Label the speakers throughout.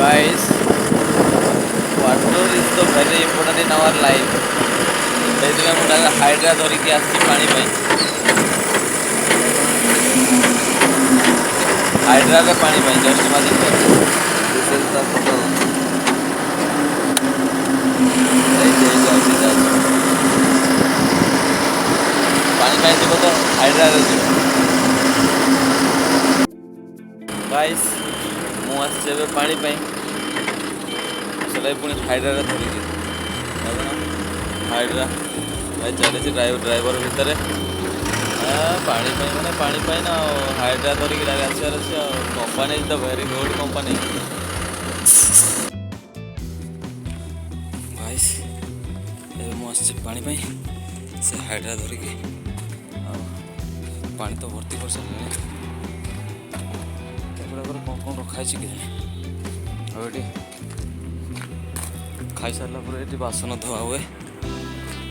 Speaker 1: Guys, water is the very important in our life. ସେଇଥିପାଇଁ ମୁଁ hydra ଧରିକି ଆସିଛି ପାଣି ପାଇଁ। ହାଇଡ୍ରାରେ ପାଣି ପାଇଁ ଜଷ୍ଟ ଇମାଜିନ୍ କର। This is the bottle. ପାଣି ପାଇଁ ଯିବ ତ ହାଇଡ୍ରାରେ ଯିବ। ଗାଇସ୍ ମୁଁ ଆସିଛି ଏବେ ପାଣି ପାଇଁ। ସେଟା ପୁଣି ହାଇଡ୍ରାରେ ଧରିକି ହାଇଡ୍ରା ଭାଇ ଚାଲିଛି ଡ୍ରାଇଭର ଭିତରେ ପାଣି ପାଇଁ ମାନେ ପାଣି ପାଇଁ ନା ଆଉ ହାଇଡ୍ରା ଧରିକି ଆସିବାର ଅଛି ଆଉ। Company is the very good company. Guys ଏବେ ମୁଁ ଆସିଛି ପାଣି ପାଇଁ ସେ ହାଇଡ୍ରା ଧରିକି ଆଉ ପାଣି ତ ଭର୍ତ୍ତି କରିସାରିଲେଣି। ଏଗୁଡ଼ାକରେ କ'ଣ କ'ଣ ରଖାହେଇଛି କି ଆଉ ଏଠି ଖାଇସାରିଲା ପରେ ଏଠି ବାସନ ଧୁଆ ହୁଏ।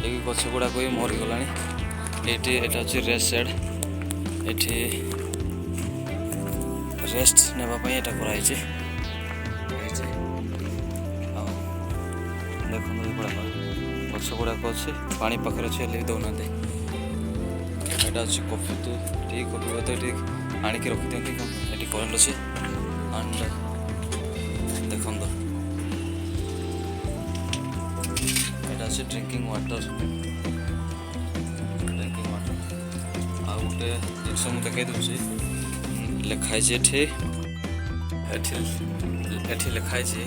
Speaker 1: ଏ ଗଛ ଗୁଡ଼ାକ ବି ମରିଗଲାଣି। ଏଇଠି ଏଇଟା ହେଉଛି ରେଷ୍ଟ ସେଡ୍। ଏଠି ରେଷ୍ଟ ନେବା ପାଇଁ ଏଇଟା କରାହେଇଛି। ଆଉ ଦେଖନ୍ତୁ ଏଗୁଡ଼ାକ ଗଛ ଗୁଡ଼ାକ ଅଛି ପାଣି ପାଖରେ ଅଛି ହେଲେ ବି ଦେଉନାହାନ୍ତି। ଏଇଟା ଅଛି କଫି ଟି କଫି ବୋତଲ ଏଠି ଆଣିକି ରଖିଦିଅନ୍ତି। ଏଠି କରେଣ୍ଟ ଅଛି ଆଣ୍ଡ ଦେଖନ୍ତୁ ଏଇଟା ଅଛି ଡ୍ରିଙ୍କିଂ ୱାଟର। ଆଉ ଗୋଟେ ଜିନିଷ ମୁଁ ଦେଖାଇ ଦେଉଛି ଲେଖା ହେଇଛି ଏଠି ଲେଖା ହେଇଛି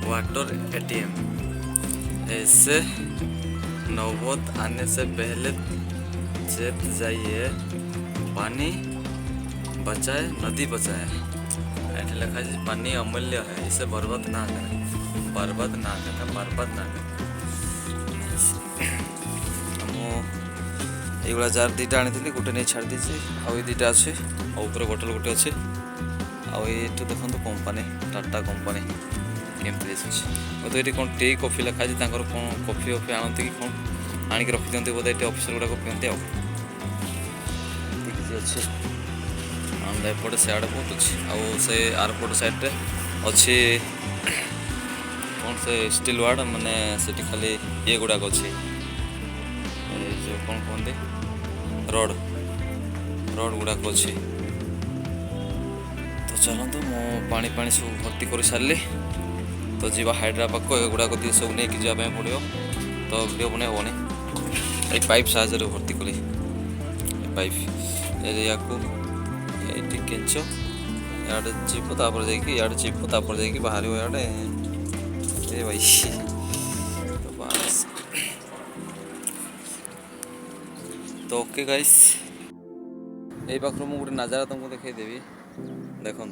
Speaker 1: वाटर ATM। ऐसे नौबत आने से पहले चेत जाइए, पानी बचाए नदी बचाए। एठी लिखा है पानी अमूल्य है, इसे बर्बाद ना करें। बर्बाद ना करें। एगुड़ा जार दुटा आनी गोटे नहीं छाड़ दीजिए आउ दुटा अच्छे ऊपर बोतल गोटे अच्छे आउ ये देखो कंपानी टाटा कंपानी केमती अच्छे बोधे ये कौन टी कॉफी लिखाई कौन कॉफी वफी आनती कि कौन आणिक रखी दिखते बोधे ये अफिसर गुड़ाक पिंधि किसी अच्छे आंड एपटे सियाड़े बहुत अच्छे आउ से आरपट साइड अच्छे कौन से स्टील वार्ड माने से खाली ये गुड़ाक अच्छे जो कौन कहते रड गुड़ाक अच्छे। तो चलते मो पानी सब भर्ती कर सारे तो जीवा हाइड्रा पाक गुड़ाक दिए सब नहीं जावाई पड़ो तो वीडियो बना हेनी ये पाइप साहय भर्ती कली पाइप या केंच इे चिप तापर जाइए चिप तापर जाइए बाहर इे ए भाई तो बस तो ओके गाइस यही पाखर मुझे गोटे नजारा तुमको देखदेवी देखो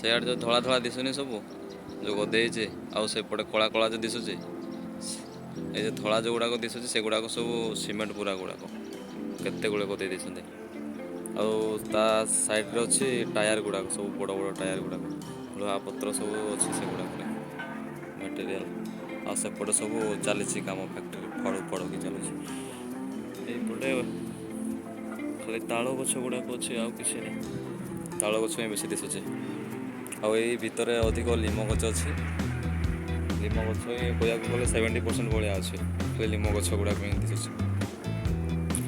Speaker 1: सियाड़ जो धला धला दिशुनी सब जो गदेचे आउ सेपटे कला कला जो दिशुचे ये जो धला जो गुड़ाक दिशुचे से गुड़ाक सब सीमेंट पूरा गुड़ाक केते गुड़े गदे देते आ साइड अच्छी टायर गुड़ाक सब बड़ बड़ टायर गुड़ाक लुहा पत्र सब अच्छे से गुड़ाक मटेरियल आसेपटे सब चली कम फैक्ट्री फड़ की चलुचे यपटे खाली ताल गछ गुड़ाक अच्छे आउ कि ताल गछ बेसी दिशुचे आई भितर अधिक लीम गछ अच्छे लीम गछ कह गले 70% भाया अच्छे खाली लीम गछ गुड़ाक दिशुचे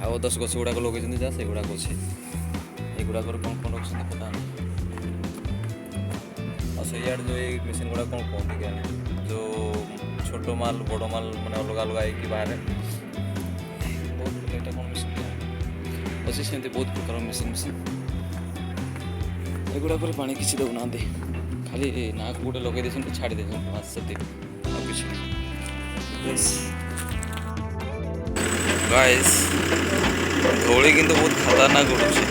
Speaker 1: आउ 10 गछ गुड़ाक लगे जहाँ से गुड़ाक अच्छे युड़ाक कौन कौन रखते पता नहीं से जो ये मेसीन गुड़ा कौन कहते क्या जो छोट माल बड़ माल मैंने अलग अलग आई बाहर बहुत यहाँ कौन मेसीन अच्छे से बहुत प्रकार मेसीन एगुड़ा पर पानी किसी दौना खाली नाक गोटे लगे देते छाड़ी देते बस से गाइस धूली किंतु बहुत खतरनाक उड़ुचे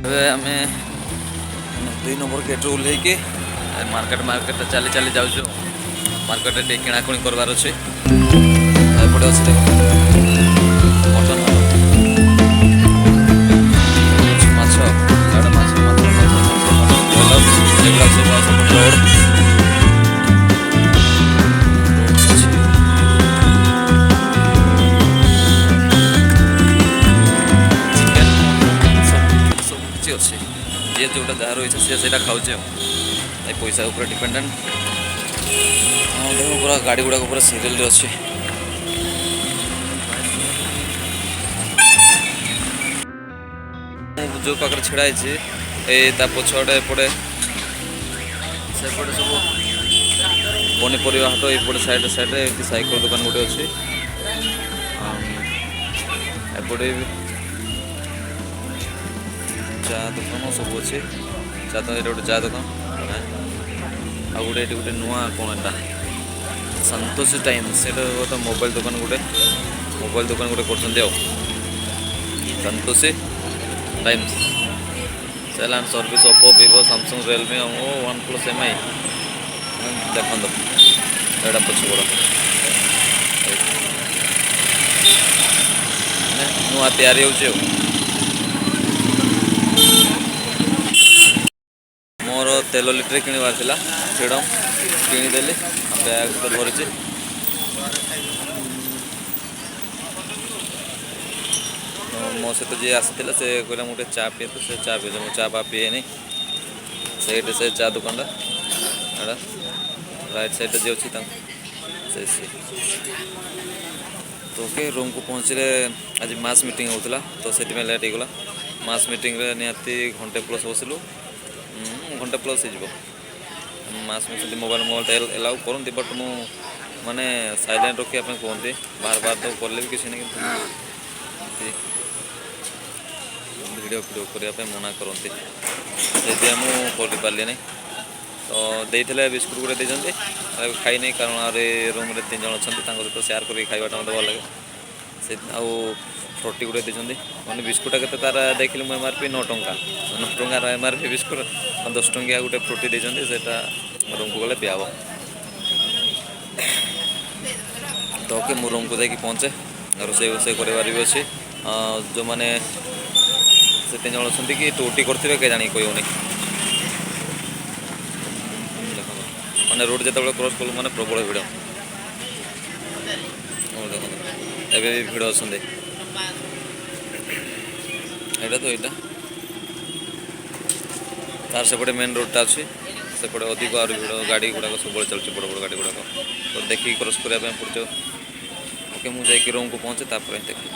Speaker 1: ଏବେ ଆମେ 2 ନମ୍ବର ଗେଟ୍ରୁ ଓହ୍ଲେଇକି ମାର୍କେଟ ଚାଲି ଚାଲି ଯାଉଛୁ। ମାର୍କେଟରେ ଟିକେ କିଣାକୁଣି କରିବାର ଅଛି। ଏପଟେ ଅଛି ଦେଖ ମଟନ ମାଛ ଏଗୁଡ଼ା ମାଛ ଏଗୁଡ଼ା ସବୁ ସେପଟେ ରୋଡ଼ ଅଛି। ଯିଏ ଯେଉଁଟା ଯାହାର ଇଚ୍ଛା ସିଏ ସେଇଟା ଖାଉଛି ଆଉ ଏ ପଇସା ଉପରେ ଡିପେଣ୍ଡେଣ୍ଟ। ପୁରା ଗାଡ଼ି ଗୁଡ଼ାକ ପୁରା ସିରିଏଲରେ ଅଛି। ମୁଁ ଯେଉଁ ପାଖରେ ଛିଡ଼ା ହେଇଛି ଏଇ ତା ପଛଆଡ଼େ ଏପଟେ ସେପଟେ ସବୁ ପନିପରିବା ହାଟ, ଏପଟେ ସାଇଡ଼୍ରେ ଏଠି ସାଇକେଲ ଦୋକାନ ଗୋଟେ ଅଛି। ଏପଟେ ଚା ଦୋକାନ ସବୁ ଅଛି। ଚା ତ ଏଇଟା ଗୋଟେ ଚା ଦୋକାନ ଆଉ ଗୋଟେ ଏଠି ଗୋଟେ ନୂଆ କ'ଣ ଏଟା ସନ୍ତୋଷୀ ଟାଇମ୍ସ, ସେଇଟା ଗୋଟେ ମୋବାଇଲ ଦୋକାନ ଗୋଟେ କରୁଛନ୍ତି ଆଉ Santoshi times. Sale and service Oppo, Vivo, Samsung, Realme, OnePlus, MI ଦେଖନ୍ତୁ ଏଇଟା ପଛପଡ଼ ନୂଆ ତିଆରି ହେଉଛି ଆଉ। ମୋର ତେଲ ଲିଟରେ କିଣିବାର ଥିଲା ଫ୍ରିଡ଼ମ୍, କିଣିଦେଲି। ବ୍ୟାଗ୍ ତ ଧରିଛି। ମୋ ସହିତ ଯିଏ ଆସିଥିଲା ସେ କହିଲା ମୁଁ ଗୋଟେ ଚା ପିଏ, ତ ସେ ଚା ପିଇଲେ ମୁଁ ଚା ପିଏନି। ସେଇଠି ସେ ଚା ଦୋକାନଟା ଏଇଟା ରାଇଟ୍ ସାଇଡ଼୍ରେ ଯିଏ ଅଛି ତାଙ୍କୁ ତ ଓକେ ରୁମ୍କୁ ପହଞ୍ଚିଲେ ଆଜି ମାସ୍ ମିଟିଂ ହେଉଥିଲା ତ ସେଥିପାଇଁ ଲେଟ୍ ହେଇଗଲା। ମାସ୍ ମିଟିଂରେ ନିହାତି ଘଣ୍ଟେ ପ୍ଲସ୍ ବସିଲୁ, ଘଣ୍ଟେ ପ୍ଲସ୍ ହେଇଯିବ। ମାସ୍ ମିଟିଂ ମୋବାଇଲ୍ ଏଲାଉ କରନ୍ତି, ବଟ୍ ମୁଁ ମାନେ ସାଇଲେଣ୍ଟ ରଖିବା ପାଇଁ କୁହନ୍ତି। ବାର ତ କଲେ ବି କିଛି ନାହିଁ, କିନ୍ତୁ ଭିଡ଼ିଓ କରିବା ପାଇଁ ମନା କରନ୍ତି। ସେଥିପାଇଁ ମୁଁ କରିପାରିଲିନି। ତ ଦେଇଥିଲେ ବିସ୍କୁଟ୍ ଗୋଟେ ଦେଇଛନ୍ତି, ଖାଇନି କାରଣ ଆହୁରି ରୁମ୍ରେ 3 ଜଣ ଅଛନ୍ତି, ତାଙ୍କ ସହିତ ସେୟାର କରିକି ଖାଇବାଟା ମୋତେ ଭଲ ଲାଗେ। ସେ ଆଉ ଫ୍ରୁଟି ଗୋଟେ ଦେଇଛନ୍ତି। ମାନେ ବିସ୍କୁଟ୍ଟା କେତେ ତାର ଦେଖିଲି ମୁଁ MRP 9 ଟଙ୍କା, 9 ଟଙ୍କାର MRP ବିସ୍କୁଟ୍ 10 ଟଙ୍କିଆ ଗୋଟେ ଫ୍ରୁଟି ଦେଇଛନ୍ତି। ସେଇଟା ରୁମ୍କୁ ଗଲେ ପିଆହବ। ତ ଓକେ ମୁଁ ରୁମ୍କୁ ଯାଇକି ପହଞ୍ଚେ, ରୋଷେଇ କରିବାର ବି ଅଛି। ଯେଉଁମାନେ ସେ 3 ଜଣ ଅଛନ୍ତି କି ଟୁଟି କରିଥିବେ କେ ଜାଣି କହିହେଉନି। ଦେଖନ୍ତୁ ମାନେ ରୋଡ଼ ଯେତେବେଳେ କ୍ରସ୍ କଲୁ ମାନେ ପ୍ରବଳ ଭିଡ଼। ଦେଖନ୍ତୁ ଏବେ ବି ଭିଡ଼ ଅଛନ୍ତି। ଏଇଟା ତାର ସେପଟେ ମେନ୍ ରୋଡ଼ଟା ଅଛି, ସେପଟେ ଅଧିକ ଆହୁରି ଭିଡ଼। ଗାଡ଼ି ଗୁଡ଼ାକ ସବୁବେଳେ ଚାଲୁଛି, ବଡ଼ ବଡ଼ ଗାଡ଼ି ଗୁଡ଼ାକ, ତ ଦେଖିକି କ୍ରସ୍ କରିବା ପାଇଁ ପଡ଼ୁଛି। ଓକେ ମୁଁ ଯାଇକି ରୁମ୍କୁ ପହଞ୍ଚେ, ତାପରେ ଦେଖିବି।